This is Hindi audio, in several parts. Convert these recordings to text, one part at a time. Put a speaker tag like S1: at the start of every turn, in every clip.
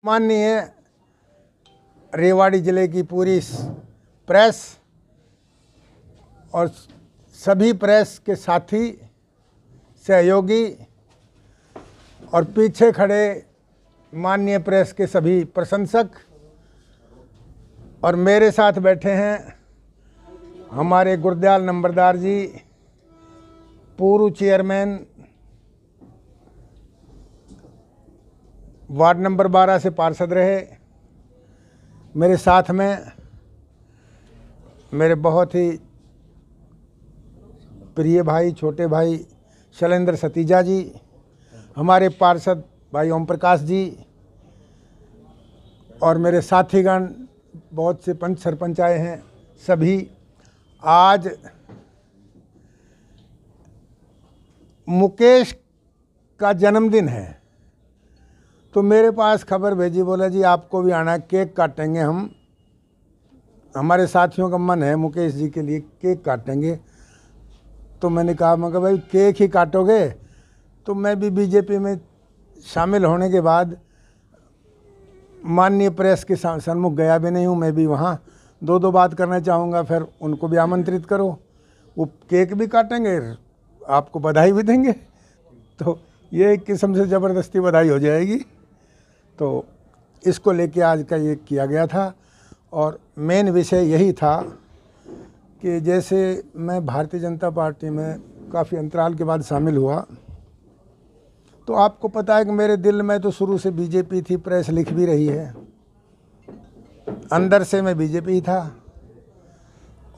S1: माननीय रेवाड़ी जिले की पूरी प्रेस और सभी प्रेस के साथी, सहयोगी और पीछे खड़े माननीय प्रेस के सभी प्रशंसक, और मेरे साथ बैठे हैं हमारे गुरदयाल नंबरदार जी, पूर्व चेयरमैन वार्ड नंबर 12 से पार्षद रहे। मेरे साथ में मेरे बहुत ही प्रिय भाई, छोटे भाई शैलेंद्र सतीजा जी, हमारे पार्षद भाई ओम प्रकाश जी, और मेरे साथीगण बहुत से पंच सरपंच आए हैं। सभी आज मुकेश का जन्मदिन है, तो मेरे पास खबर भेजी, बोला जी आपको भी आना, केक काटेंगे हम। हमारे साथियों का मन है मुकेश जी के लिए केक काटेंगे। तो मैंने कहा, मगर भाई केक ही काटोगे? तो मैं भी बीजेपी में शामिल होने के बाद माननीय प्रेस के सन्मुख गया भी नहीं हूँ। मैं भी वहाँ दो बात करना चाहूँगा, फिर उनको भी आमंत्रित करो, वो केक भी काटेंगे, आपको बधाई भी देंगे। तो ये एक किस्म से ज़बरदस्ती बधाई हो जाएगी। तो इसको लेके आज का ये किया गया था, और मेन विषय यही था कि जैसे मैं भारतीय जनता पार्टी में काफ़ी अंतराल के बाद शामिल हुआ, तो आपको पता है कि मेरे दिल में तो शुरू से बीजेपी थी, प्रेस लिख भी रही है, अंदर से मैं बीजेपी था।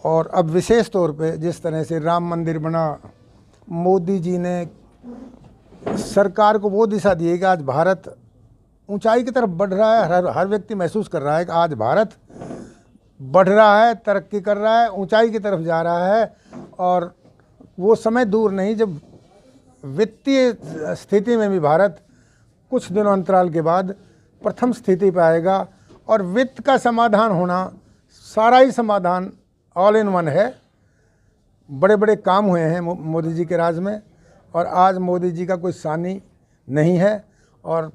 S1: और अब विशेष तौर पे जिस तरह से राम मंदिर बना, मोदी जी ने सरकार को वो दिशा दी है कि आज भारत ऊंचाई की तरफ बढ़ रहा है। हर व्यक्ति महसूस कर रहा है कि आज भारत बढ़ रहा है, तरक्की कर रहा है, ऊंचाई की तरफ जा रहा है। और वो समय दूर नहीं जब वित्तीय स्थिति में भी भारत कुछ दिनों अंतराल के बाद प्रथम स्थिति पर आएगा। और वित्त का समाधान होना, सारा ही समाधान ऑल इन वन है। बड़े बड़े काम हुए हैं मोदी जी के राज में, और आज मोदी जी का कोई सानी नहीं है। और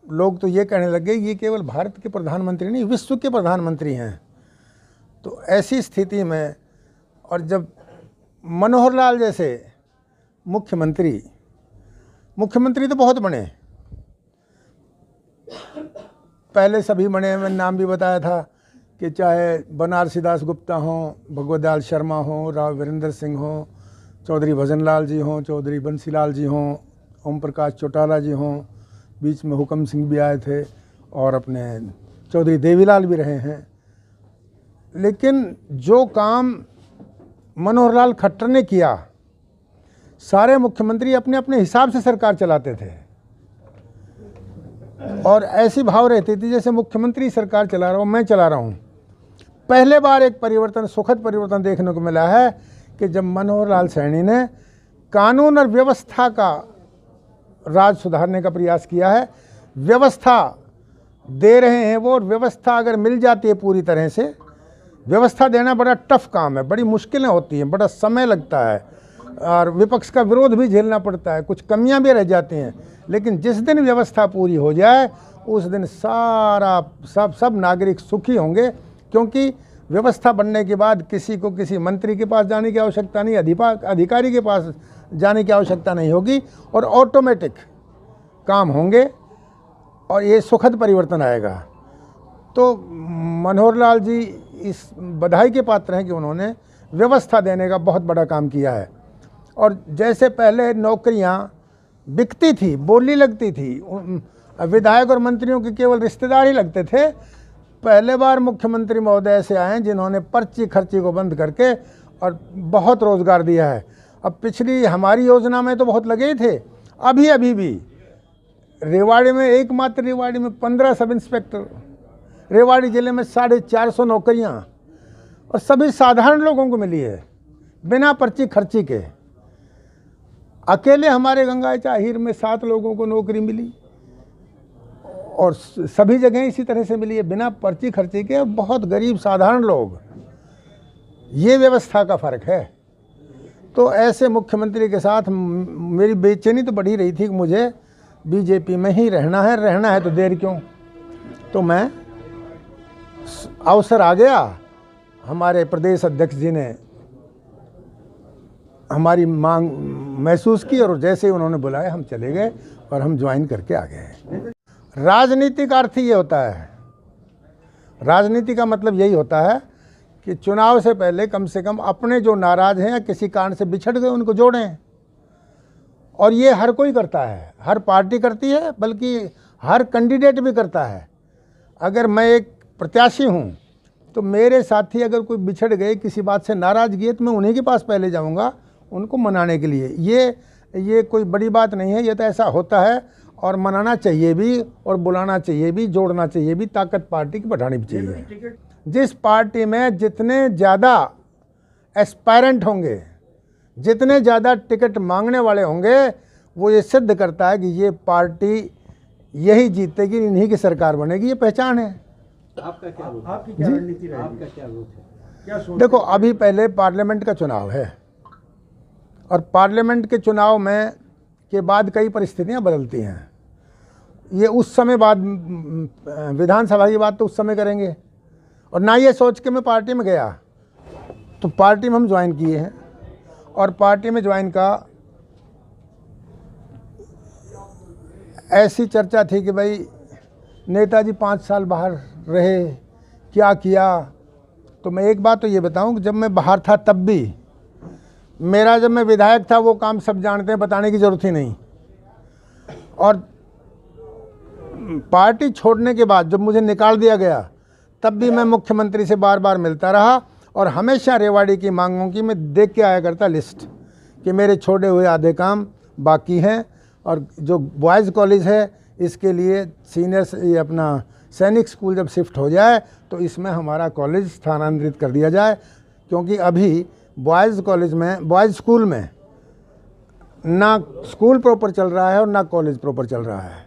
S1: लोग तो ये कहने लगे ये केवल भारत के प्रधानमंत्री नहीं, विश्व के प्रधानमंत्री हैं। तो ऐसी स्थिति में, और जब मनोहर लाल जैसे मुख्यमंत्री तो बहुत बने, पहले सभी बने, मैंने नाम भी बताया था कि चाहे बनारसी दास गुप्ता हों, भगवत दयाल शर्मा हों, राव वीरेंद्र सिंह हों, चौधरी भजन लाल जी हों, चौधरी बंसीलाल जी हों, ओम प्रकाश चौटाला जी हों, बीच में हुक्म सिंह भी आए थे, और अपने चौधरी देवीलाल भी रहे हैं। लेकिन जो काम मनोहर लाल खट्टर ने किया, सारे मुख्यमंत्री अपने अपने हिसाब से सरकार चलाते थे, और ऐसी भाव रहती थी जैसे मुख्यमंत्री सरकार चला रहा हूँ, मैं चला रहा हूँ। पहले बार एक परिवर्तन, सुखद परिवर्तन देखने को मिला है कि जब मनोहर लाल सैनी ने कानून और व्यवस्था का राज सुधारने का प्रयास किया है। व्यवस्था दे रहे हैं वो, और व्यवस्था अगर मिल जाती है पूरी तरह से, व्यवस्था देना बड़ा टफ काम है, बड़ी मुश्किलें होती हैं, बड़ा समय लगता है, और विपक्ष का विरोध भी झेलना पड़ता है, कुछ कमियां भी रह जाती हैं। लेकिन जिस दिन व्यवस्था पूरी हो जाए, उस दिन सब नागरिक सुखी होंगे, क्योंकि व्यवस्था बनने के बाद किसी को किसी मंत्री के पास जाने की आवश्यकता नहीं, अधिकारी के पास जाने की आवश्यकता नहीं होगी, और ऑटोमेटिक काम होंगे, और ये सुखद परिवर्तन आएगा। तो मनोहर लाल जी इस बधाई के पात्र हैं कि उन्होंने व्यवस्था देने का बहुत बड़ा काम किया है। और जैसे पहले नौकरियां बिकती थी, बोली लगती थी, विधायक और मंत्रियों के केवल रिश्तेदार ही लगते थे, पहले बार मुख्यमंत्री महोदय ऐसे आए जिन्होंने पर्ची खर्ची को बंद करके और बहुत रोजगार दिया है। अब पिछली हमारी योजना में तो बहुत लगे ही थे, अभी भी रेवाड़ी में, एकमात्र रेवाड़ी में 15 सब इंस्पेक्टर, रेवाड़ी ज़िले में 450 नौकरियां, और सभी साधारण लोगों को मिली है बिना पर्ची खर्ची के। अकेले हमारे गंगा चाहीर में 7 लोगों को नौकरी मिली, और सभी जगह इसी तरह से मिली है बिना पर्ची खर्ची के, बहुत गरीब साधारण लोग। ये व्यवस्था का फ़र्क है। तो ऐसे मुख्यमंत्री के साथ मेरी बेचैनी तो बढ़ी रही थी कि मुझे बीजेपी में ही रहना है तो देर क्यों। तो मैं अवसर आ गया, हमारे प्रदेश अध्यक्ष जी ने हमारी मांग महसूस की और जैसे ही उन्होंने बुलाया हम चले गए और हम ज्वाइन करके आ गए। राजनीति का अर्थ ये होता है, राजनीति का मतलब यही होता है कि चुनाव से पहले कम से कम अपने जो नाराज हैं या किसी कारण से बिछड़ गए उनको जोड़ें। और ये हर कोई करता है, हर पार्टी करती है, बल्कि हर कैंडिडेट भी करता है। अगर मैं एक प्रत्याशी हूँ तो मेरे साथी अगर कोई बिछड़ गए, किसी बात से नाराज़ गए, तो मैं उन्हीं के पास पहले जाऊँगा उनको मनाने के लिए। ये कोई बड़ी बात नहीं है, ये तो ऐसा होता है और मनाना चाहिए भी और बुलाना चाहिए भी, जोड़ना चाहिए भी, ताकत पार्टी की बढ़ानी भी चाहिए। जिस पार्टी में जितने ज़्यादा एस्पायरेंट होंगे, जितने ज़्यादा टिकट मांगने वाले होंगे, वो ये सिद्ध करता है कि ये पार्टी यही जीतेगी, इन्हीं की सरकार बनेगी। ये पहचान है।
S2: आपका क्या रूप, आपकी क्या रणनीति रहेगी, आपका क्या रूप है, क्या सोच?
S1: देखो, अभी पहले पार्लियामेंट का चुनाव है और पार्लियामेंट के चुनाव में के बाद कई परिस्थितियां बदलती हैं। ये उस समय बाद विधानसभा की बात तो उस समय करेंगे, और ना ये सोच के मैं पार्टी में गया। तो पार्टी में हम ज्वाइन किए हैं और पार्टी में ज्वाइन का ऐसी चर्चा थी कि भाई नेताजी 5 साल बाहर रहे, क्या किया। तो मैं एक बात तो ये बताऊं कि जब मैं बाहर था तब भी मेरा, जब मैं विधायक था, वो काम सब जानते हैं, बताने की ज़रूरत ही नहीं। और पार्टी छोड़ने के बाद जब मुझे निकाल दिया गया, तब भी मैं मुख्यमंत्री से बार बार मिलता रहा और हमेशा रेवाड़ी की मांगों की मैं देख के आया करता लिस्ट कि मेरे छोड़े हुए आधे काम बाकी हैं। और जो बॉयज़ कॉलेज है, इसके लिए सीनियर ये अपना सैनिक स्कूल जब शिफ्ट हो जाए तो इसमें हमारा कॉलेज स्थानांतरित कर दिया जाए, क्योंकि अभी बॉयज़ कॉलेज में, बॉयज़ स्कूल में ना स्कूल प्रॉपर चल रहा है और ना कॉलेज प्रॉपर चल रहा है।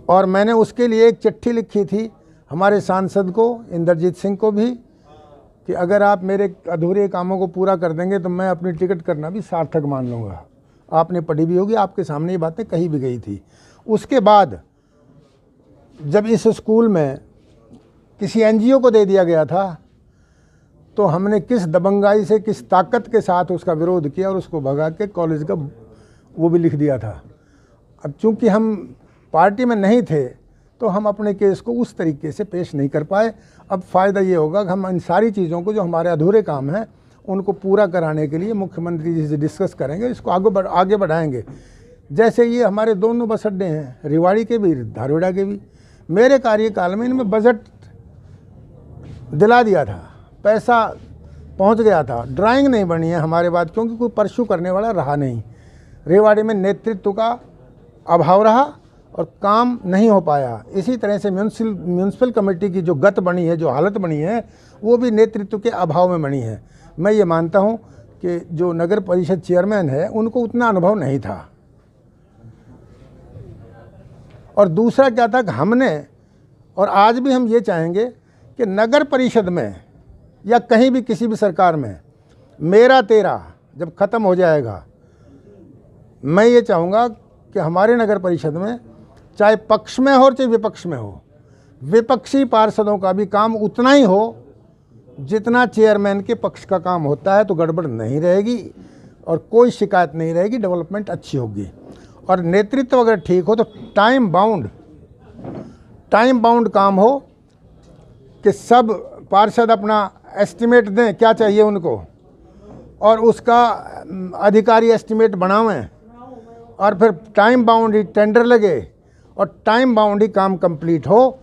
S1: और मैंने उसके लिए एक चिट्ठी लिखी थी हमारे सांसद को, इंद्रजीत सिंह को भी, कि अगर आप मेरे अधूरे कामों को पूरा कर देंगे तो मैं अपनी टिकट करना भी सार्थक मान लूँगा। आपने पढ़ी भी होगी, आपके सामने ये बातें कही भी गई थी। उसके बाद जब इस स्कूल में किसी एनजीओ को दे दिया गया था, तो हमने किस दबंगाई से, किस ताकत के साथ उसका विरोध किया और उसको भगा के कॉलेज का वो भी लिख दिया था। अब चूंकि हम पार्टी में नहीं थे तो हम अपने केस को उस तरीके से पेश नहीं कर पाए। अब फ़ायदा ये होगा कि हम इन सारी चीज़ों को, जो हमारे अधूरे काम हैं, उनको पूरा कराने के लिए मुख्यमंत्री जी से डिस्कस करेंगे, इसको आगे बढ़ाएंगे। जैसे ये हमारे दोनों बस अड्डे हैं, रेवाड़ी के भी, धारवाड़ा के भी। मेरे कार्यकाल में इनमें बजट दिला दिया था, पैसा पहुंच गया था। ड्राइंग नहीं बनी है हमारे बाद, क्योंकि कोई परस्यू करने वाला रहा नहीं। रेवाड़ी में नेतृत्व का अभाव रहा और काम नहीं हो पाया। इसी तरह से म्यूनसिपल कमेटी की जो गत बनी है, जो हालत बनी है, वो भी नेतृत्व के अभाव में बनी है। मैं ये मानता हूँ कि जो नगर परिषद चेयरमैन है, उनको उतना अनुभव नहीं था। और दूसरा क्या था कि हमने, और आज भी हम ये चाहेंगे कि नगर परिषद में या कहीं भी किसी भी सरकार में मेरा तेरा जब ख़त्म हो जाएगा, मैं ये चाहूँगा कि हमारे नगर परिषद में चाहे पक्ष में हो चाहे विपक्ष में हो, विपक्षी पार्षदों का भी काम उतना ही हो जितना चेयरमैन के पक्ष का काम होता है। तो गड़बड़ नहीं रहेगी और कोई शिकायत नहीं रहेगी, डेवलपमेंट अच्छी होगी। और नेतृत्व अगर ठीक हो तो टाइम बाउंड काम हो कि सब पार्षद अपना एस्टिमेट दें क्या चाहिए उनको, और उसका अधिकारी एस्टिमेट बनावें, और फिर टाइम बाउंड ही टेंडर लगे और टाइम बाउंड ही काम कंप्लीट हो,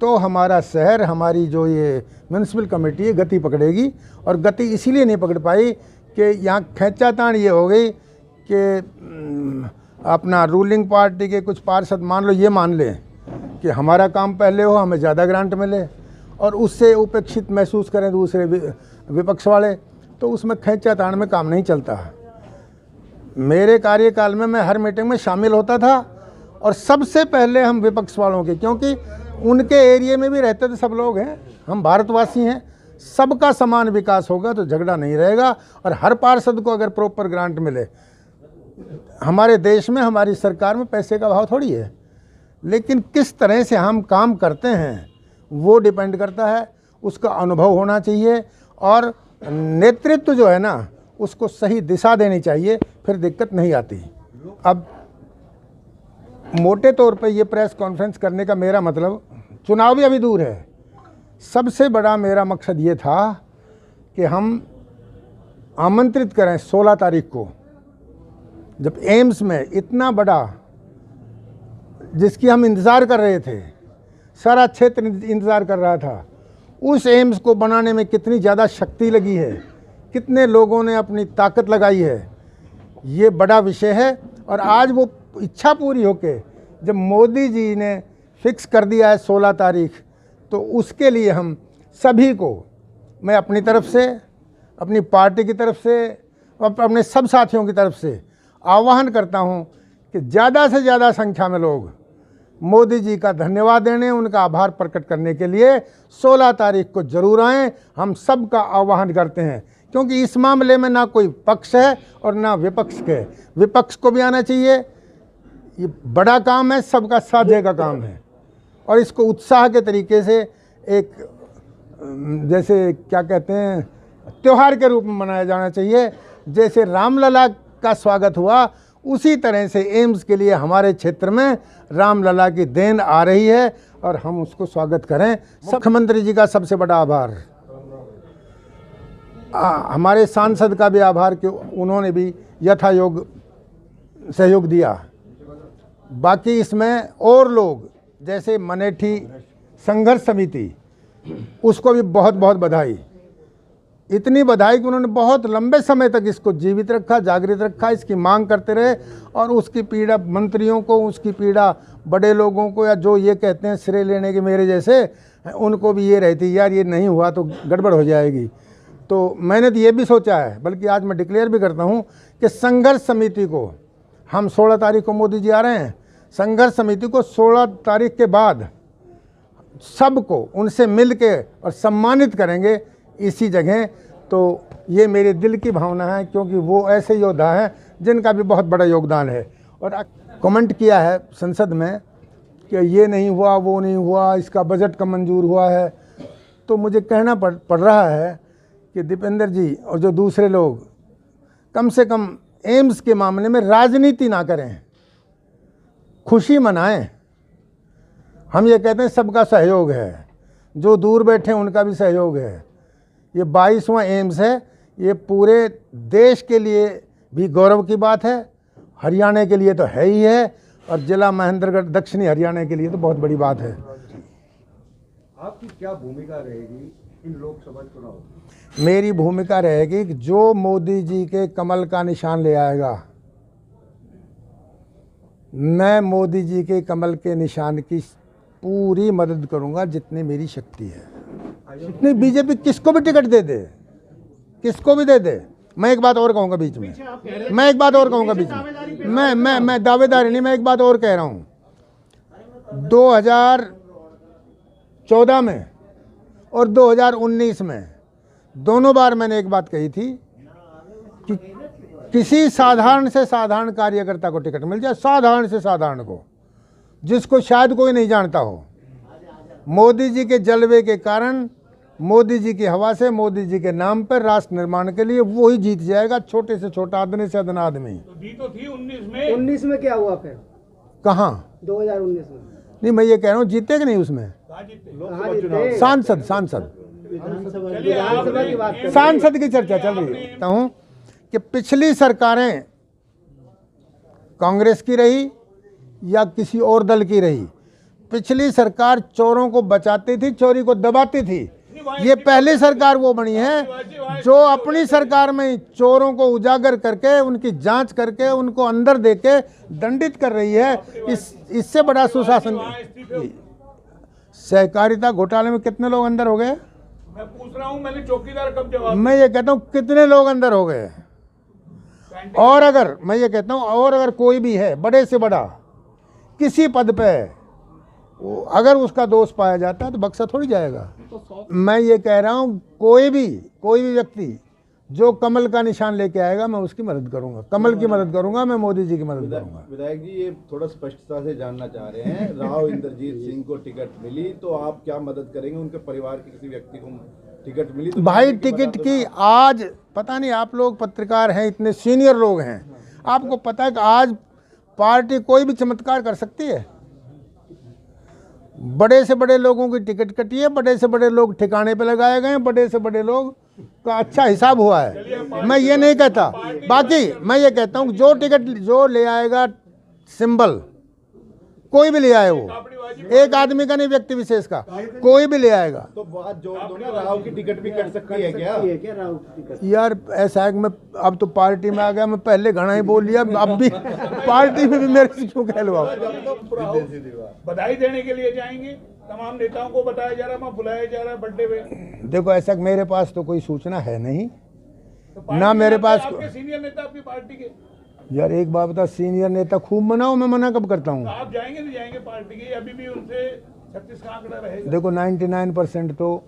S1: तो हमारा शहर, हमारी जो ये म्यूनसिपल कमेटी है, गति पकड़ेगी। और गति इसीलिए नहीं पकड़ पाई कि यहाँ खींचातान ये हो गई कि अपना रूलिंग पार्टी के कुछ पार्षद मान लो ये मान लें कि हमारा काम पहले हो, हमें ज़्यादा ग्रांट मिले, और उससे उपेक्षित महसूस करें दूसरे विपक्ष वाले, तो उसमें खींचातान में काम नहीं चलता। मेरे कार्यकाल में मैं हर मीटिंग में शामिल होता था और सबसे पहले हम विपक्ष वालों के, क्योंकि उनके एरिया में भी रहते थे सब लोग हैं, हम भारतवासी हैं, सबका समान विकास होगा तो झगड़ा नहीं रहेगा। और हर पार्षद को अगर प्रॉपर ग्रांट मिले, हमारे देश में, हमारी सरकार में पैसे का अभाव थोड़ी है। लेकिन किस तरह से हम काम करते हैं वो डिपेंड करता है, उसका अनुभव होना चाहिए और नेतृत्व जो है ना उसको सही दिशा देनी चाहिए, फिर दिक्कत नहीं आती। अब मोटे तौर पे ये प्रेस कॉन्फ्रेंस करने का मेरा मतलब, चुनाव भी अभी दूर है, सबसे बड़ा मेरा मकसद ये था कि हम आमंत्रित करें 16 तारीख को, जब एम्स में इतना बड़ा जिसकी हम इंतज़ार कर रहे थे, सारा क्षेत्र इंतज़ार कर रहा था, उस एम्स को बनाने में कितनी ज़्यादा शक्ति लगी है, कितने लोगों ने अपनी ताकत लगाई है, ये बड़ा विषय है। और आज वो इच्छा पूरी होके जब मोदी जी ने फिक्स कर दिया है 16 तारीख, तो उसके लिए हम सभी को, मैं अपनी तरफ से, अपनी पार्टी की तरफ से और अपने सब साथियों की तरफ से आह्वान करता हूं कि ज़्यादा से ज़्यादा संख्या में लोग मोदी जी का धन्यवाद देने, उनका आभार प्रकट करने के लिए 16 तारीख को जरूर आएँ। हम सब का आह्वान करते हैं, क्योंकि इस मामले में ना कोई पक्ष है और ना विपक्ष है। विपक्ष को भी आना चाहिए, ये बड़ा काम है, सबका साथ देगा काम है, और इसको उत्साह के तरीके से एक जैसे क्या कहते हैं त्योहार के रूप में मनाया जाना चाहिए। जैसे रामलला का स्वागत हुआ, उसी तरह से एम्स के लिए हमारे क्षेत्र में रामलला की देन आ रही है और हम उसको स्वागत करें। मुख्यमंत्री जी का सबसे बड़ा आभार, हमारे सांसद का भी आभार कि उन्होंने भी यथायोग सहयोग दिया। बाकी इसमें और लोग जैसे मनेठी संघर्ष समिति, उसको भी बहुत बहुत बधाई, इतनी बधाई कि उन्होंने बहुत लंबे समय तक इसको जीवित रखा, जागृत रखा, इसकी मांग करते रहे, और उसकी पीड़ा मंत्रियों को, उसकी पीड़ा बड़े लोगों को, या जो ये कहते हैं श्रेय लेने के मेरे जैसे, उनको भी ये रहती यार ये नहीं हुआ तो गड़बड़ हो जाएगी। तो मैंने तो ये भी सोचा है, बल्कि आज मैं डिक्लेयर भी करता हूँ कि संघर्ष समिति को हम 16 तारीख को मोदी जी आ रहे हैं, संघर्ष समिति को 16 तारीख के बाद सबको उनसे मिल के और सम्मानित करेंगे इसी जगह। तो ये मेरे दिल की भावना है, क्योंकि वो ऐसे योद्धा हैं जिनका भी बहुत बड़ा योगदान है। और कमेंट किया है संसद में कि ये नहीं हुआ, वो नहीं हुआ, इसका बजट कम मंजूर हुआ है, तो मुझे कहना पड़ रहा है कि दीपेंद्र जी और जो दूसरे लोग कम से कम एम्स के मामले में राजनीति ना करें, खुशी मनाएं। हम ये कहते हैं सबका सहयोग है, जो दूर बैठे हैं उनका भी सहयोग है। ये 22वां एम्स है, ये पूरे देश के लिए भी गौरव की बात है, हरियाणा के लिए तो है ही है, और जिला महेंद्रगढ़ दक्षिणी हरियाणा के लिए तो बहुत बड़ी बात है।
S2: आपकी क्या भूमिका रहेगी इन लोकसभा चुनाव में?
S1: मेरी भूमिका रहेगी कि जो मोदी जी के कमल का निशान ले आएगा, मैं मोदी जी के कमल के निशान की पूरी मदद करूंगा जितनी मेरी शक्ति है। इतनी बीजेपी किसको भी टिकट दे दे, किसको भी दे दे। मैं एक बात और कहूंगा बीच में, मैं एक बात और कहूंगा बीच में, मैं दावेदारी नहीं, मैं एक बात और कह रहा हूं। 2014 में और 2019 में दोनों बार मैंने एक बात कही थी कि किसी साधारण से साधारण कार्यकर्ता को टिकट मिल जाए, साधारण से साधारण को, जिसको शायद कोई नहीं जानता हो, मोदी जी के जलवे के कारण, मोदी जी की हवा से, मोदी जी के नाम पर राष्ट्र निर्माण के लिए वो ही जीत जाएगा, छोटे से छोटा आदमी से अदना आदमी।
S2: तो दी तो थी 19 में क्या हुआ फिर?
S1: कहाँ
S2: 2019 में?
S1: नहीं, मैं ये कह रहा हूँ जीते कि नहीं उसमें? सांसद सांसद की चर्चा चल रही है। कहता हूँ कि पिछली सरकारें कांग्रेस की रही या किसी और दल की रही, पिछली सरकार चोरों को बचाती थी, चोरी को दबाती थी। ये पहली सरकार वो बनी है जो अपनी सरकार में चोरों को उजागर करके, उनकी जांच करके, उनको अंदर देके दंडित कर रही है। इससे बड़ा सुशासन। सहकारिता घोटाले में कितने लोग अंदर हो गए?
S2: मैं पूछ रहा हूं, मैंने चौकीदार कब जवाब?
S1: मैं ये कहता हूँ कितने लोग अंदर हो गए। और अगर मैं ये कहता हूँ, और अगर कोई भी है बड़े से बड़ा किसी पद पे, अगर उसका दोष पाया जाता है तो बख्शा थोड़ी जाएगा। मैं ये कह रहा हूँ कोई भी व्यक्ति जो कमल का निशान लेके आएगा मैं उसकी मदद करूंगा, कमल की मदद करूंगा, मैं मोदी जी की मदद करूंगा।
S3: विधायक जी, ये थोड़ा स्पष्टता से जानना चाह रहे हैं, राव इंद्रजीत सिंह को टिकट मिली तो आप क्या मदद करेंगे? उनके परिवार के किसी व्यक्ति को टिकट मिली तो
S1: भाई टिकट की आज पता नहीं, आप लोग पत्रकार हैं, इतने सीनियर लोग हैं, आपको पता है कि आज पार्टी कोई भी चमत्कार कर सकती है। बड़े से बड़े लोगों की टिकट कटी है, बड़े से बड़े लोग ठिकाने पे लगाए गए हैं, बड़े से बड़े लोग का अच्छा हिसाब हुआ है। मैं ये नहीं कहता, बाकी मैं ये कहता हूँ जो टिकट जो ले आएगा सिंबल, कोई भी ले आए, वो एक आदमी का नहीं, व्यक्ति विशेष का, कोई भी ले आएगा।
S3: तो बात जोड़ दो ना, राव की टिकट भी कट सकती है क्या?
S1: यार ऐसा है कि मैं अब तो पार्टी में आ गया, मैं पहले घना ही बोल लिया, अब भी पार्टी में भी मेरे से क्यों कहलवाओ।
S4: बधाई देने के लिए जाएंगे, तमाम नेताओं को बताया जा रहा है, बुलाया जा रहा है बर्थडे में।
S1: देखो ऐसा मेरे पास तो कोई सूचना है नहीं,
S4: तो
S1: ना मेरे पास
S4: आपके सीनियर नेता अपनी पार्टी के,
S1: यार एक बात बता, सीनियर नेता खूब मनाओ, मैं मना कब करता हूँ?
S4: तो आप जाएंगे नहीं जाएंगे पार्टी के? अभी भी उनसे 36 का आंकड़ा रहेगा।
S1: देखो 99% तो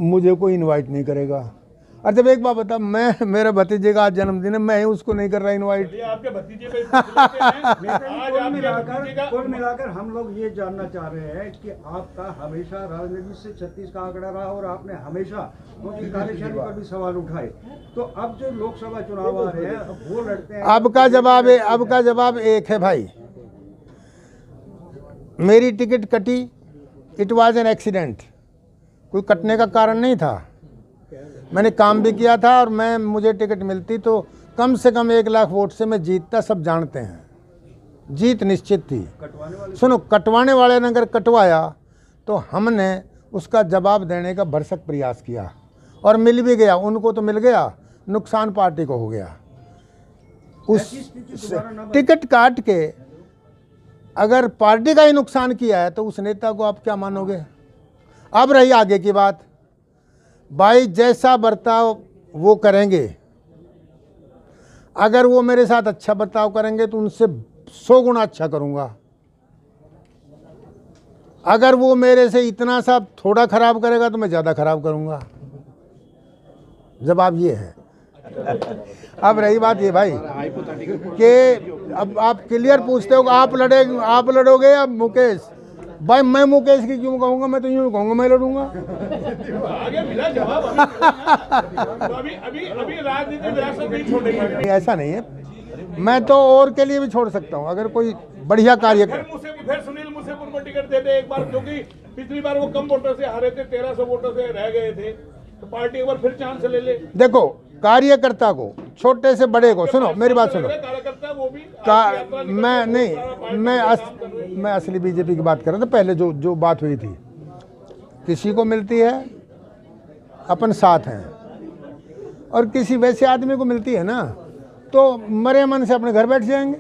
S1: मुझे कोई इनवाइट नहीं करेगा। और जब एक बात बता, मैं मेरे भतीजे का आज जन्मदिन है, मैं ही उसको नहीं कर रहा इनवाइट।
S4: ये आपके भतीजे पे आज आपके भतीजे का
S2: कुल मिलाकर हम लोग ये जानना चाह रहे हैं कि आपका हमेशा राजनीति से 36 का आंकड़ा रहा और आपने हमेशा उनकी कार्यशैली पर भी सवाल उठाए। तो अब जो लोकसभा चुनाव आ रहे हैं, अब वो लड़ते हैं।
S1: अब का जवाब एक है भाई, मेरी टिकट कटी, इट वाज एन एक्सीडेंट, कोई कटने का कारण नहीं था। मैंने काम भी किया था और मुझे टिकट मिलती तो कम से कम 1 लाख वोट से मैं जीतता, सब जानते हैं, जीत निश्चित थी। सुनो, कटवाने वाले ने अगर कटवाया तो हमने उसका जवाब देने का भरसक प्रयास किया और मिल भी गया, उनको तो मिल गया, नुकसान पार्टी को हो गया। उस टिकट काट के अगर पार्टी का ही नुकसान किया है तो उस नेता को आप क्या मानोगे? अब रही आगे की बात, भाई जैसा बर्ताव वो करेंगे, अगर वो मेरे साथ अच्छा बर्ताव करेंगे तो उनसे 100 गुना अच्छा करूंगा। अगर वो मेरे से इतना सा थोड़ा खराब करेगा तो मैं ज़्यादा खराब करूंगा। जवाब ये है। अब रही बात ये भाई कि अब आप क्लियर पूछते हो कि आप लड़ोगे या मुकेश? भाई मैं मुकेश की क्यों कहूँगा, मैं तो यूँ कहूँगा मैं लड़ूंगा।
S4: आगे मिला जवाब तो अभी राजनीति विरासत नहीं छोड़ेगी।
S1: ऐसा नहीं है, मैं तो और के लिए भी छोड़ सकता हूँ अगर कोई बढ़िया कार्य कर।
S4: फिर सुनील मुसेपुर को टिकट दे दे एक बार, क्योंकि पिछली बार वो कम वोटर से हारे थे, 1300 वोटर से रह गए थे, तो पार्टी एक बार फिर चांस ले ले।
S1: देखो कार्यकर्ता को, छोटे से बड़े को, सुनो मेरी बात सुनो,
S4: कार्यकर्ता वो भी
S1: मैं नहीं, मैं असली बीजेपी की बात कर रहा था। पहले जो बात हुई थी, किसी को मिलती है अपन साथ हैं और किसी वैसे आदमी को मिलती है ना तो मरे मन से अपने घर बैठ जाएंगे,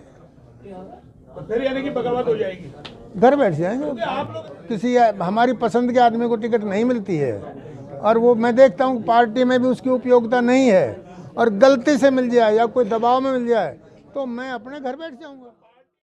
S4: तो फिर यानी कि बगावत हो जाएगी,
S1: घर बैठ जाएंगे।
S4: आप लोग
S1: किसी हमारी पसंद के आदमी को टिकट नहीं मिलती है और वो मैं देखता हूँ पार्टी में भी उसकी उपयोगिता नहीं है और गलती से मिल जाए या कोई दबाव में मिल जाए तो मैं अपने घर बैठ जाऊँगा।